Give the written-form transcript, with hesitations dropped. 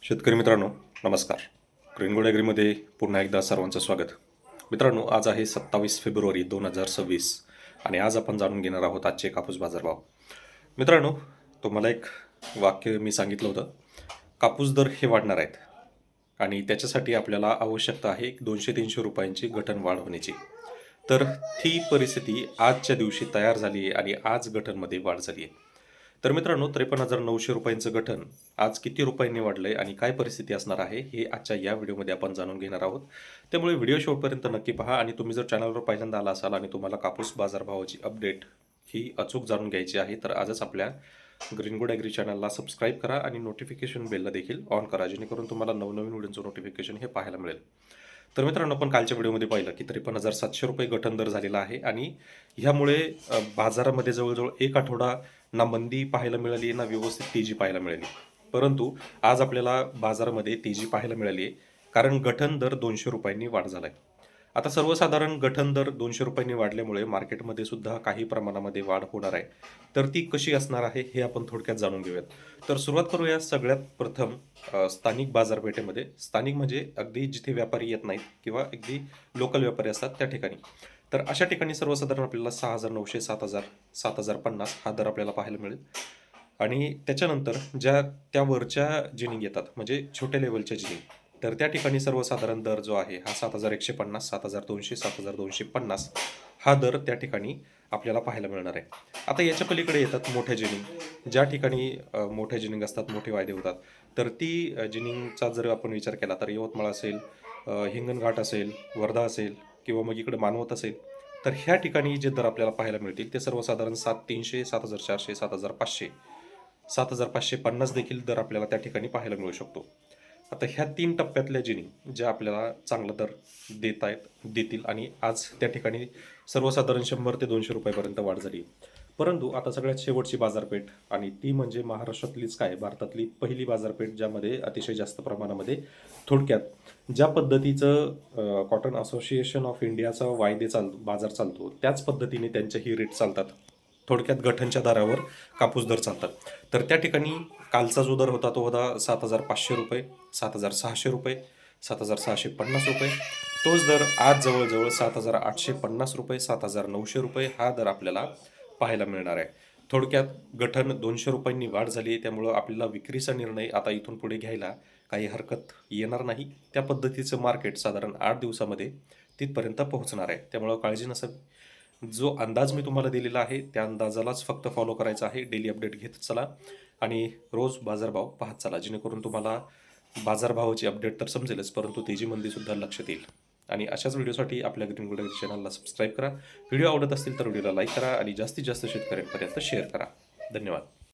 शेतकरी मित्रांनो, नमस्कार. ग्रीनगोड ॲग्रीमध्ये पुन्हा एकदा सर्वांचं स्वागत. मित्रांनो, आज आहे 27 फेब्रुवारी 2026 आणि आज आपण जाणून घेणार आहोत आजचे कापूस बाजारभाव. मित्रांनो, तुम्हाला एक वाक्य मी सांगितलं होतं, कापूस दर हे वाढणार आहेत आणि त्याच्यासाठी आपल्याला आवश्यकता आहे 200-300 रुपयांची गठण वाढ होण्याची. तर ती परिस्थिती आजच्या दिवशी तयार झाली आहे आणि आज गठणमध्ये वाढ झाली आहे. तर मित्रांनो, 53,900 रुपयांचं गठण आज किती रुपयांनी वाढलंय आणि काय परिस्थिती असणार आहे हे आजच्या या व्हिडिओमध्ये आपण जाणून घेणार आहोत. त्यामुळे व्हिडिओ शेवटपर्यंत नक्की पहा आणि तुम्ही जर चॅनलवर पहिल्यांदा आला असाल आणि तुम्हाला कापूस बाजारभावाची अपडेट ही अचूक जाणून घ्यायची आहे तर आजच आपल्या ग्रीनगोड ॲग्री चॅनलला सबस्क्राईब करा आणि नोटिफिकेशन बेलला देखील ऑन करा, जेणेकरून तुम्हाला नवनवीन व्हिडिओचं नोटिफिकेशन हे पाहायला मिळेल. तर मित्रांनो, आपण कालच्या व्हिडिओमध्ये पाहिलं की 53,700 रुपये गठण दर झालेला आहे आणि ह्यामुळे बाजारामध्ये जवळजवळ एक आठवडा ना मंदी पाहायला मिळाली ना व्यवस्थित तेजी पाहायला मिळाली. परंतु आज आपल्याला बाजारामध्ये तेजी पाहायला मिळाली आहे, कारण गठण दर 200 रुपयांनी वाढ झाला आहे. आता सर्वसाधारण गठण दर 200 रुपयांनी वाढल्यामुळे मार्केटमध्ये सुद्धा काही प्रमाणामध्ये वाढ होणार आहे. तर ती कशी असणार आहे हे आपण थोडक्यात जाणून घेऊयात. तर सुरुवात करूया सगळ्यात प्रथम स्थानिक बाजारपेठेमध्ये. स्थानिक म्हणजे अगदी जिथे व्यापारी येत नाहीत किंवा अगदी लोकल व्यापारी असतात त्या ठिकाणी. तर अशा ठिकाणी सर्वसाधारण आपल्याला 6,900, 7,000, 7,050 हा दर आपल्याला पाहायला मिळेल. आणि त्याच्यानंतर ज्या त्या वरच्या जिनिंग येतात म्हणजे छोट्या लेवलच्या जिनिंग, तर त्या ठिकाणी सर्वसाधारण दर जो आहे हा 7,150, 7,200, 7,250 हा दर त्या ठिकाणी आपल्याला पाहायला मिळणार आहे. आता याच्या पलीकडे येतात मोठ्या जिनिंग, ज्या ठिकाणी मोठ्या जिनिंग असतात, मोठे वायदे होतात. तर ती जिनिंगचा जर आपण विचार केला तर यवतमाळ असेल, हिंगणघाट असेल, वर्धा असेल किंवा मग इकडे मानवत असेल, तर ह्या ठिकाणी जे दर आपल्याला पाहायला मिळतील ते सर्वसाधारण 7,300, 7,400, 7,500, 7,550 देखील दर आपल्याला त्या ठिकाणी पाहायला मिळू शकतो. आता ह्या 3 टप्प्यातल्या जिनिंग ज्या आपल्याला चांगला दर देतील आणि आज त्या ठिकाणी सर्वसाधारण 100 ते 200 रुपयापर्यंत वाढ झाली. परंतु आता सगळ्यात शेवटची बाजारपेठ आणि ती म्हणजे महाराष्ट्रातलीच काय, भारतातली पहिली बाजारपेठ, ज्यामध्ये अतिशय जास्त प्रमाणामध्ये थोडक्यात ज्या पद्धतीचं कॉटन असोसिएशन ऑफ इंडियाचा बाजार चालतो त्याच पद्धतीने त्यांचेही रेट चालतात. थोडक्यात गठणच्या दरावर कापूस दर चालतात. तर त्या ठिकाणी कालचा जो दर होता तो होता 7,500 रुपये, 7,600 रुपये, 7,650 रुपये. तोच दर आज जवळजवळ 7,850 रुपये, 7,900 रुपये हा दर आपल्याला पाहायला मिळणार आहे. थोडक्यात गठण 200 रुपयांनी वाढ झाली आहे, त्यामुळं आपल्याला विक्रीचा निर्णय आता इथून पुढे घ्यायला काही हरकत येणार नाही. त्या पद्धतीचं मार्केट साधारण 8 दिवसामध्ये तिथपर्यंत पोहोचणार आहे. त्यामुळं काळजी नसावी. जो अंदाज मी तुम्हाला दिलेला आहे त्या अंदाजालाच फक्त फॉलो करायचा आहे. डेली अपडेट घेत चला आणि रोज बाजारभाव पाहत चला, जेणेकरून तुम्हाला बाजारभावाची अपडेट तर समजेलच, परंतु तेजी मंदीसुद्धा लक्षात येईल. आणि अशाच व्हिडिओसाठी आपल्या ग्रीनगोड चॅनलला सबस्क्राईब करा. व्हिडिओ आवडत असतील तर व्हिडिओला लाईक करा आणि जास्तीत जास्त शेतकऱ्यांपर्यंत शेअर करा. धन्यवाद.